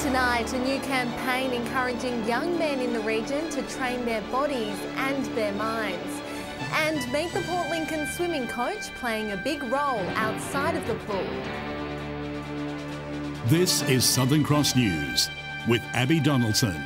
Tonight, a new campaign encouraging young men in the region to train their bodies and their minds. And meet the Port Lincoln swimming coach playing a big role outside of the pool. This is Southern Cross News with Abby Donaldson.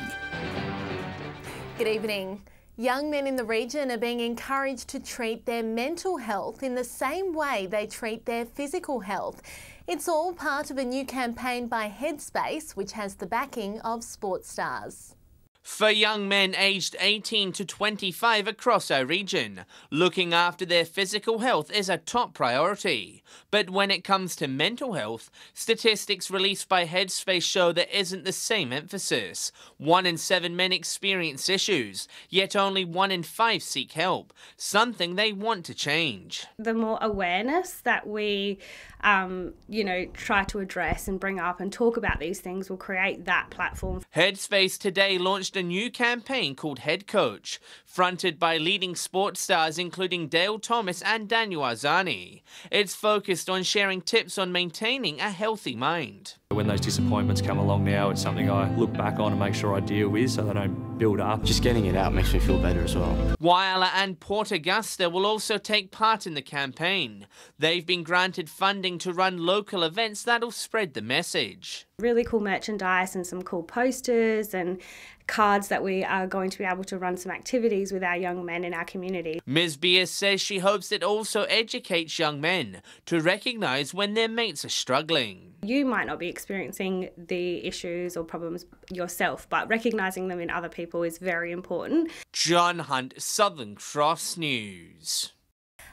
Good evening. Young men in the region are being encouraged to treat their mental health in the same way they treat their physical health. It's all part of a new campaign by Headspace, which has the backing of sports stars. For young men aged 18 to 25 across our region, looking after their physical health is a top priority. But when it comes to mental health, statistics released by Headspace show there isn't the same emphasis. 1 in 7 men experience issues, yet only 1 in 5 seek help, something they want to change. The more awareness that we try to address and bring up and talk about these things will create that platform. Headspace today launched a new campaign called Head Coach, fronted by leading sports stars including Dale Thomas and Daniel Arzani. It's focused on sharing tips on maintaining a healthy mind. When those disappointments come along now, it's something I look back on and make sure I deal with so they don't build up. Just getting it out makes me feel better as well. Whyalla and Port Augusta will also take part in the campaign. They've been granted funding to run local events that'll spread the message. Really cool merchandise and some cool posters and cards that we are going to be able to run some activities with our young men in our community. Ms. Beers says she hopes it also educates young men to recognise when their mates are struggling. You might not be experiencing the issues or problems yourself, but recognising them in other people is very important. John Hunt, Southern Cross News.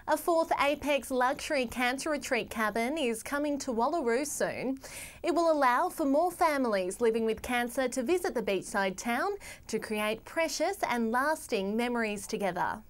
A 4th Apex Luxury Cancer Retreat cabin is coming to Wallaroo soon. It will allow for more families living with cancer to visit the beachside town to create precious and lasting memories together.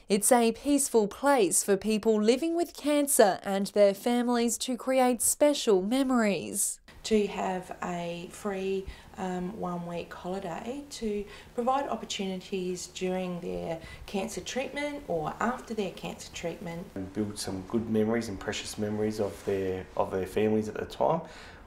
It's a peaceful place for people living with cancer and their families to create special memories. To have a free 1-week holiday to provide opportunities during their cancer treatment or after their cancer treatment. And build some good memories and precious memories of their families at the time.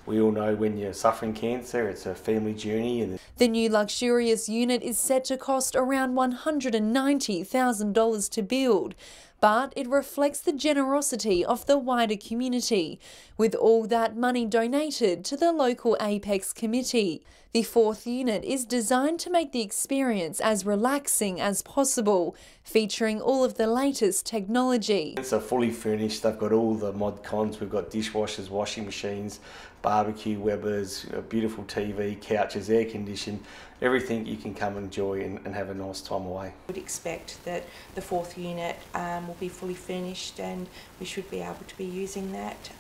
We all know when you're suffering cancer, it's a family journey. The new luxurious unit is set to cost around $190,000 to build, but it reflects the generosity of the wider community, with all that money donated to the local Apex committee. The 4th unit is designed to make the experience as relaxing as possible, featuring all of the latest technology. It's a fully furnished, they've got all the mod cons, we've got dishwashers, washing machines, barbecue Webbers, a beautiful TV, couches, air conditioned, everything you can come enjoy and have a nice time away. I would expect that the 4th unit will be fully furnished and we should be able to be using that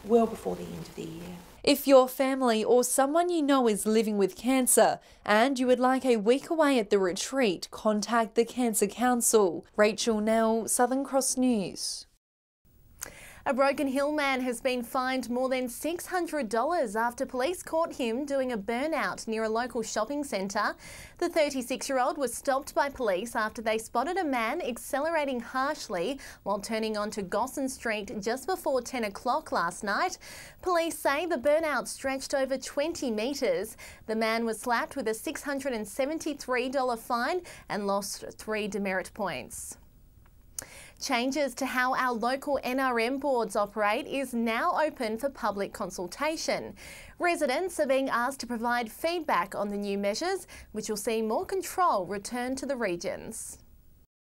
well before the end of the year. If your family or someone you know is living with cancer and you would like a week away at the retreat, contact the Cancer Council. Rachel Nell, Southern Cross News. A Broken Hill man has been fined more than $600 after police caught him doing a burnout near a local shopping centre. The 36-year-old was stopped by police after they spotted a man accelerating harshly while turning onto Gosson Street just before 10 o'clock last night. Police say the burnout stretched over 20 metres. The man was slapped with a $673 fine and lost 3 demerit points. Changes to how our local NRM boards operate is now open for public consultation. Residents are being asked to provide feedback on the new measures, which will see more control return to the regions.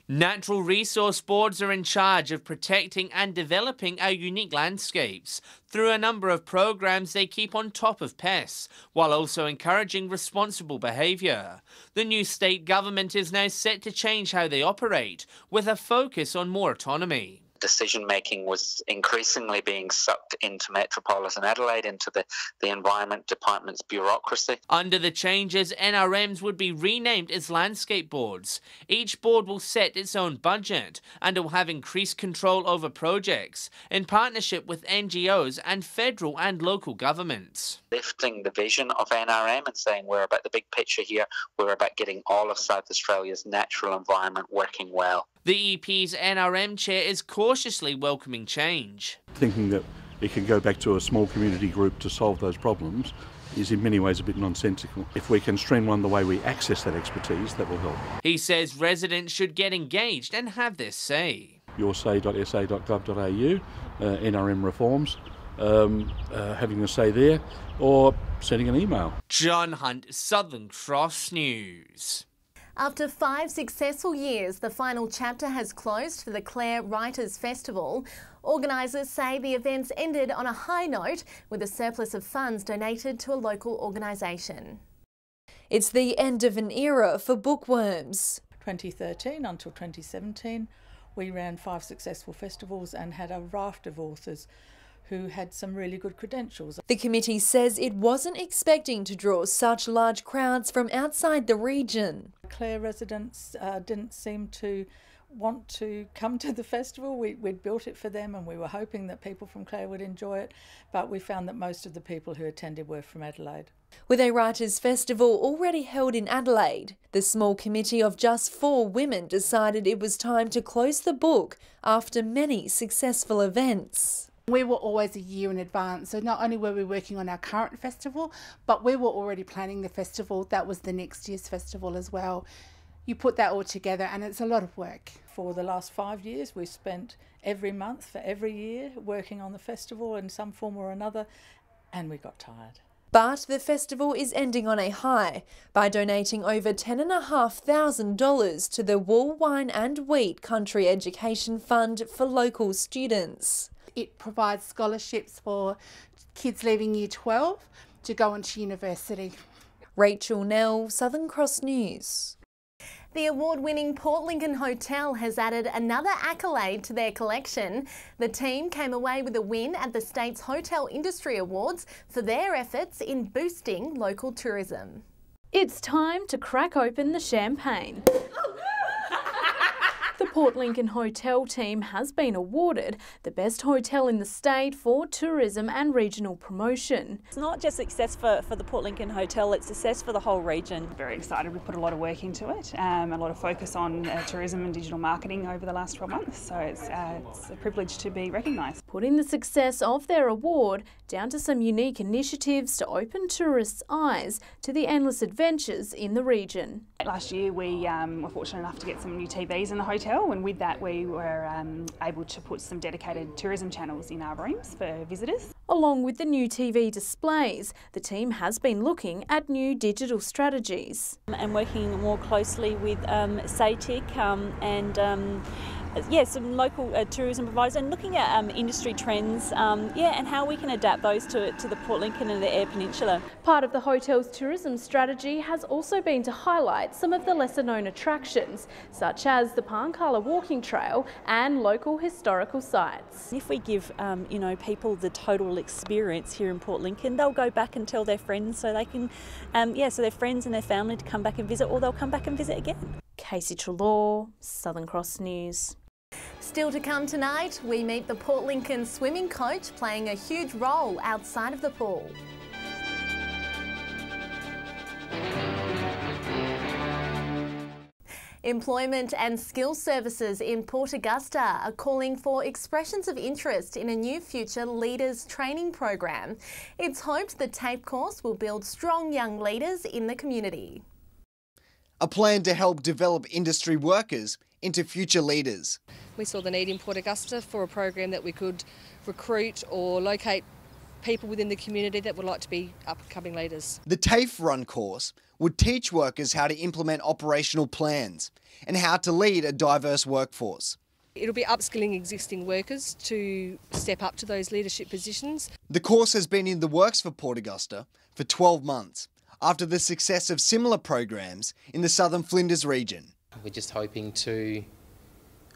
Natural resource boards are in charge of protecting and developing our unique landscapes. Through a number of programs, they keep on top of pests, while also encouraging responsible behaviour. The new state government is now set to change how they operate, with a focus on more autonomy. Decision-making was increasingly being sucked into Metropolitan Adelaide, into the Environment Department's bureaucracy. Under the changes, NRMs would be renamed as landscape boards. Each board will set its own budget and will have increased control over projects in partnership with NGOs and federal and local governments. Lifting the vision of NRM and saying we're about the big picture here, we're about getting all of South Australia's natural environment working well. The EP's NRM chair is cautiously welcoming change. Thinking that it can go back to a small community group to solve those problems is in many ways a bit nonsensical. If we can streamline the way we access that expertise, that will help. He says residents should get engaged and have their say. yoursay.sa.gov.au, NRM reforms, having a say there, or sending an email. John Hunt, Southern Cross News. After 5 successful years, the final chapter has closed for the Clare Writers Festival. Organisers say the events ended on a high note with a surplus of funds donated to a local organisation. It's the end of an era for bookworms. 2013 until 2017, we ran 5 successful festivals and had a raft of authors who had some really good credentials. The committee says it wasn't expecting to draw such large crowds from outside the region. Clare residents didn't seem to want to come to the festival. We'd built it for them and we were hoping that people from Clare would enjoy it, but we found that most of the people who attended were from Adelaide. With a writers' festival already held in Adelaide, the small committee of just 4 women decided it was time to close the book after many successful events. We were always a year in advance, so not only were we working on our current festival, but we were already planning the festival that was the next year's festival as well. You put that all together and it's a lot of work. For the last 5 years, we spent every month for every year working on the festival in some form or another, and we got tired. But the festival is ending on a high by donating over $10,500 to the Wool, Wine and Wheat Country Education Fund for local students. It provides scholarships for kids leaving Year 12 to go into university. Rachel Nell, Southern Cross News. The award-winning Port Lincoln Hotel has added another accolade to their collection. The team came away with a win at the state's Hotel Industry Awards for their efforts in boosting local tourism. It's time to crack open the champagne. The Port Lincoln Hotel team has been awarded the best hotel in the state for tourism and regional promotion. It's not just success for the Port Lincoln Hotel, it's success for the whole region. Very excited. We put a lot of work into it, a lot of focus on tourism and digital marketing over the last 12 months, so it's a privilege to be recognised. Putting the success of their award down to some unique initiatives to open tourists' eyes to the endless adventures in the region. Last year we were fortunate enough to get some new TVs in the hotel, and with that we were able to put some dedicated tourism channels in our rooms for visitors. Along with the new TV displays, the team has been looking at new digital strategies. And working more closely with SATIC and some local tourism providers, and looking at industry trends and how we can adapt those to the Port Lincoln and the Eyre Peninsula. Part of the hotel's tourism strategy has also been to highlight some of the lesser known attractions, such as the Parnkala Walking Trail and local historical sites. If we give people the total experience here in Port Lincoln, they'll go back and tell their friends, so they can so their friends and their family to come back and visit, or they'll come back and visit again. Casey Trelaw, Southern Cross News. Still to come tonight, we meet the Port Lincoln swimming coach playing a huge role outside of the pool. Employment and Skills Services in Port Augusta are calling for expressions of interest in a new Future Leaders training program. It's hoped the TAFE course will build strong young leaders in the community. A plan to help develop industry workers into future leaders. We saw the need in Port Augusta for a program that we could recruit or locate people within the community that would like to be upcoming leaders. The TAFE Run course would teach workers how to implement operational plans and how to lead a diverse workforce. It'll be upskilling existing workers to step up to those leadership positions. The course has been in the works for Port Augusta for 12 months after the success of similar programs in the Southern Flinders region. We're just hoping to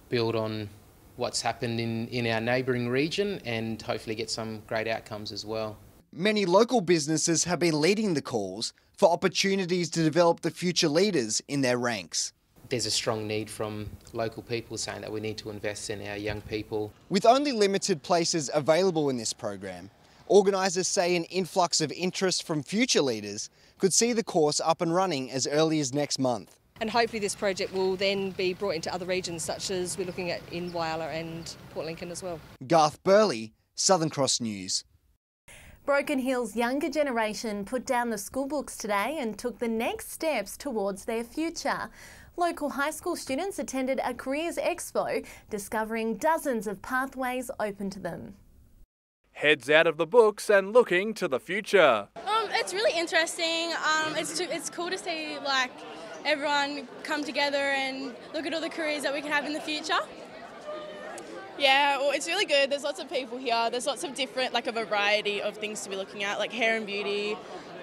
build on what's happened in our neighbouring region and hopefully get some great outcomes as well. Many local businesses have been leading the calls for opportunities to develop the future leaders in their ranks. There's a strong need from local people saying that we need to invest in our young people. With only limited places available in this program, organisers say an influx of interest from future leaders could see the course up and running as early as next month. And hopefully this project will then be brought into other regions, such as we're looking at in Whyalla and Port Lincoln as well. Garth Burley Southern Cross News. Broken Hill's younger generation put down the school books today and took the next steps towards their future. Local high school students attended a careers expo, discovering dozens of pathways open to them. Heads out of the books and looking to the future. It's really interesting. It's cool to see like everyone come together and look at all the careers that we can have in the future. Yeah, well, it's really good. There's lots of people here. There's lots of different, like a variety of things to be looking at, like hair and beauty,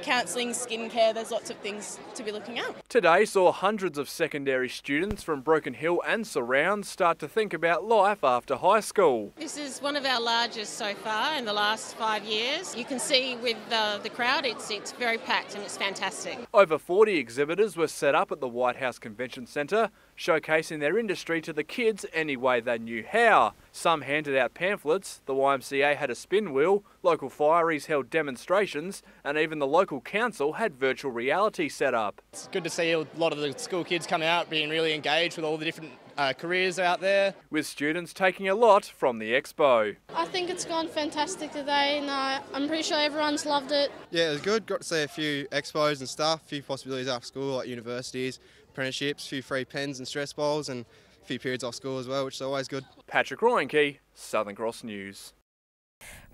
counselling, skincare. There's lots of things to be looking at. Today saw hundreds of secondary students from Broken Hill and surrounds start to think about life after high school. This is one of our largest so far in the last 5 years. You can see with the crowd, it's very packed and it's fantastic. Over 40 exhibitors were set up at the White House Convention Centre, showcasing their industry to the kids any way they knew how. Some handed out pamphlets, the YMCA had a spin wheel, local fireys held demonstrations, and even the local council had virtual reality set up. It's good to see a lot of the school kids come out being really engaged with all the different careers out there. With students taking a lot from the expo. I think it's gone fantastic today and I'm pretty sure everyone's loved it. Yeah, it was good. Got to see a few expos and stuff, a few possibilities after school like universities, apprenticeships, a few free pens and stress balls and a few periods off school as well, which is always good. Patrick Ryanke, Southern Cross News.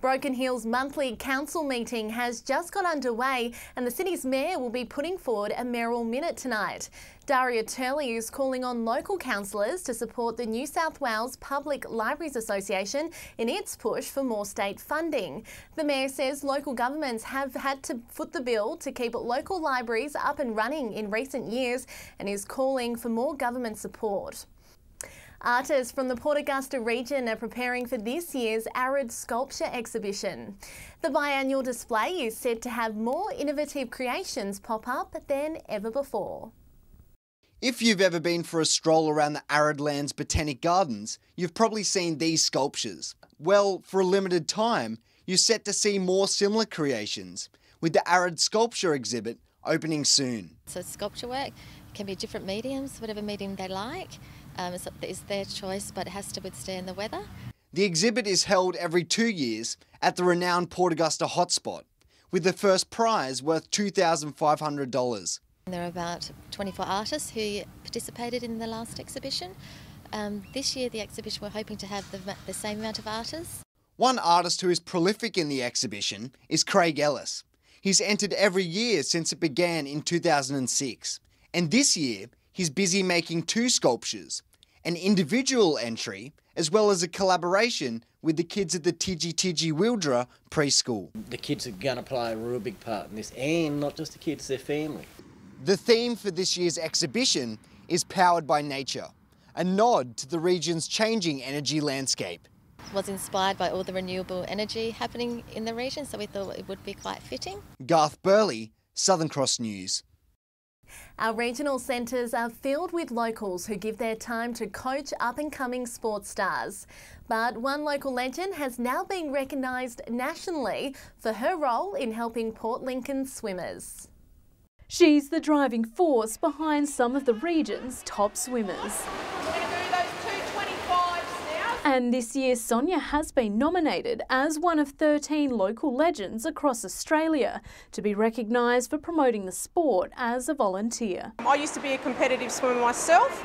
Broken Hill's monthly council meeting has just got underway and the city's mayor will be putting forward a mayoral minute tonight. Daria Turley is calling on local councillors to support the New South Wales Public Libraries Association in its push for more state funding. The mayor says local governments have had to foot the bill to keep local libraries up and running in recent years and is calling for more government support. Artists from the Port Augusta region are preparing for this year's Arid Sculpture exhibition. The biannual display is said to have more innovative creations pop up than ever before. If you've ever been for a stroll around the Arid Lands Botanic Gardens, you've probably seen these sculptures. Well, for a limited time, you're set to see more similar creations, with the Arid Sculpture exhibit opening soon. So sculpture work can be different mediums, whatever medium they like. It's their choice, but it has to withstand the weather. The exhibit is held every 2 years at the renowned Port Augusta hotspot, with the first prize worth $2,500. There are about 24 artists who participated in the last exhibition. This year, the exhibition, we're hoping to have the same amount of artists. One artist who is prolific in the exhibition is Craig Ellis. He's entered every year since it began in 2006. And this year, he's busy making 2 sculptures, an individual entry, as well as a collaboration with the kids at the Tiji Tiji Wildra preschool. The kids are going to play a real big part in this, and not just the kids, their family. The theme for this year's exhibition is Powered by Nature, a nod to the region's changing energy landscape. Was inspired by all the renewable energy happening in the region, so we thought it would be quite fitting. Garth Burley, Southern Cross News. Our regional centres are filled with locals who give their time to coach up-and-coming sports stars. But one local legend has now been recognised nationally for her role in helping Port Lincoln swimmers. She's the driving force behind some of the region's top swimmers. And this year, Sonia has been nominated as one of 13 local legends across Australia to be recognised for promoting the sport as a volunteer. I used to be a competitive swimmer myself,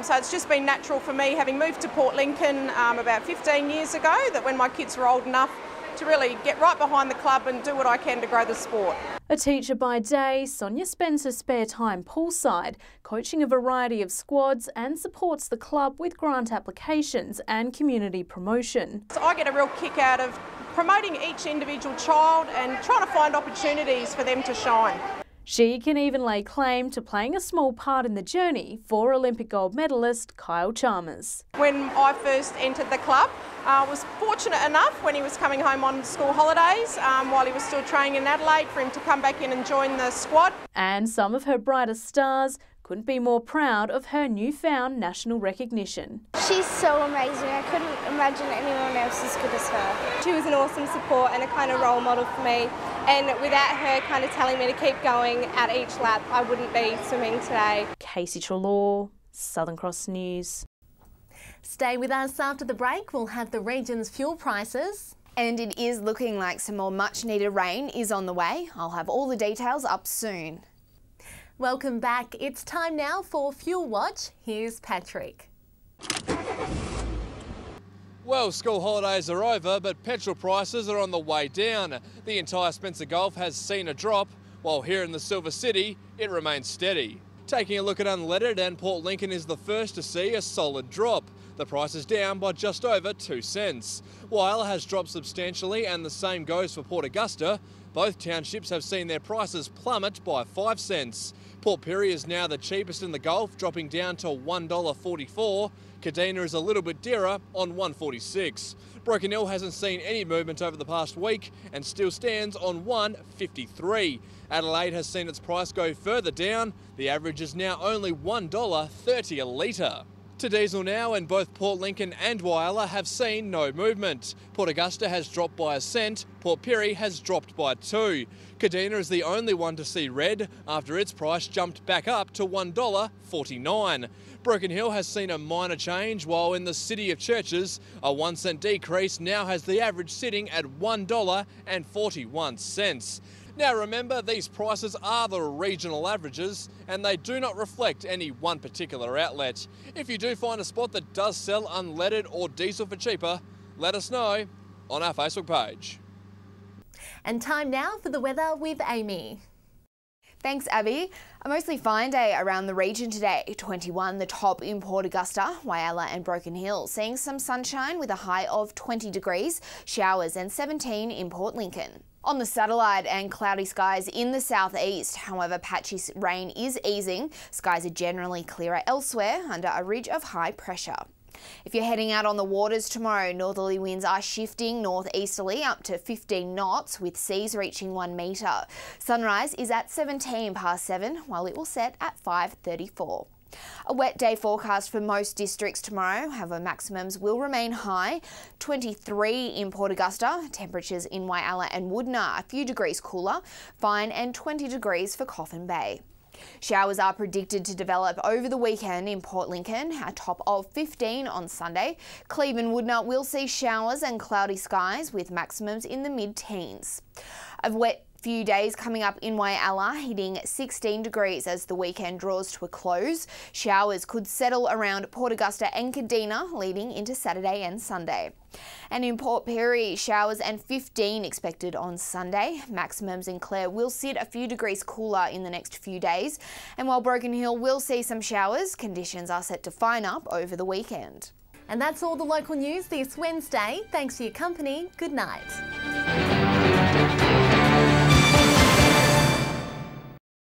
so it's just been natural for me, having moved to Port Lincoln about 15 years ago, that when my kids were old enough to really get right behind the club and do what I can to grow the sport. A teacher by day, Sonia spends her spare time poolside, coaching a variety of squads and supports the club with grant applications and community promotion. So I get a real kick out of promoting each individual child and trying to find opportunities for them to shine. She can even lay claim to playing a small part in the journey for Olympic gold medalist Kyle Chalmers. When I first entered the club, I was fortunate enough when he was coming home on school holidays while he was still training in Adelaide for him to come back in and join the squad. And some of her brightest stars couldn't be more proud of her newfound national recognition. She's so amazing. I couldn't imagine anyone else as good as her. She was an awesome support and a kind of role model for me. And without her kind of telling me to keep going at each lap, I wouldn't be swimming today. Casey Trelaw, Southern Cross News. Stay with us after the break. We'll have the region's fuel prices And it is looking like some more much needed rain is on the way. I'll have all the details up soon. Welcome back. It's time now for Fuel Watch. Here's Patrick. Well, school holidays are over, but petrol prices are on the way down. The entire Spencer Gulf has seen a drop, while here in the Silver City, it remains steady. Taking a look at unleaded, and Port Lincoln is the first to see a solid drop. The price is down by just over 2 cents. Whyalla has dropped substantially, and the same goes for Port Augusta. Both townships have seen their prices plummet by 5 cents. Port Pirie is now the cheapest in the Gulf, dropping down to $1.44. Kadina is a little bit dearer on $1.46. Broken Hill hasn't seen any movement over the past week and still stands on $1.53. Adelaide has seen its price go further down. The average is now only $1.30 a litre. To diesel now, and both Port Lincoln and Whyalla have seen no movement. Port Augusta has dropped by 1 cent, Port Pirie has dropped by 2. Kadina is the only one to see red after its price jumped back up to $1.49. Broken Hill has seen a minor change, while in the City of Churches, a 1 cent decrease now has the average sitting at $1.41. Now remember, these prices are the regional averages and they do not reflect any one particular outlet. If you do find a spot that does sell unleaded or diesel for cheaper, let us know on our Facebook page. And time now for the weather with Amy. Thanks, Abby. A mostly fine day around the region today. 21 the top in Port Augusta, Whyalla and Broken Hill, seeing some sunshine with a high of 20 degrees, showers and 17 in Port Lincoln. On the satellite, and cloudy skies in the southeast. However, patchy rain is easing. Skies are generally clearer elsewhere under a ridge of high pressure. If you're heading out on the waters tomorrow, northerly winds are shifting northeasterly up to 15 knots with seas reaching 1 metre. Sunrise is at 7:17 while it will set at 5:34. A wet day forecast for most districts tomorrow, however maximums will remain high. 23 in Port Augusta, temperatures in Whyalla and Woodna a few degrees cooler, fine and 20 degrees for Coffin Bay. Showers are predicted to develop over the weekend in Port Lincoln, a top of 15 on Sunday. Cleve and Woodna will see showers and cloudy skies with maximums in the mid-teens. A wet few days coming up in Whyalla, hitting 16 degrees as the weekend draws to a close. Showers could settle around Port Augusta and Kadina, leading into Saturday and Sunday. And in Port Pirie, showers and 15 expected on Sunday. Maximums in Clare will sit a few degrees cooler in the next few days. And while Broken Hill will see some showers, conditions are set to fine up over the weekend. And that's all the local news this Wednesday. Thanks for your company. Good night.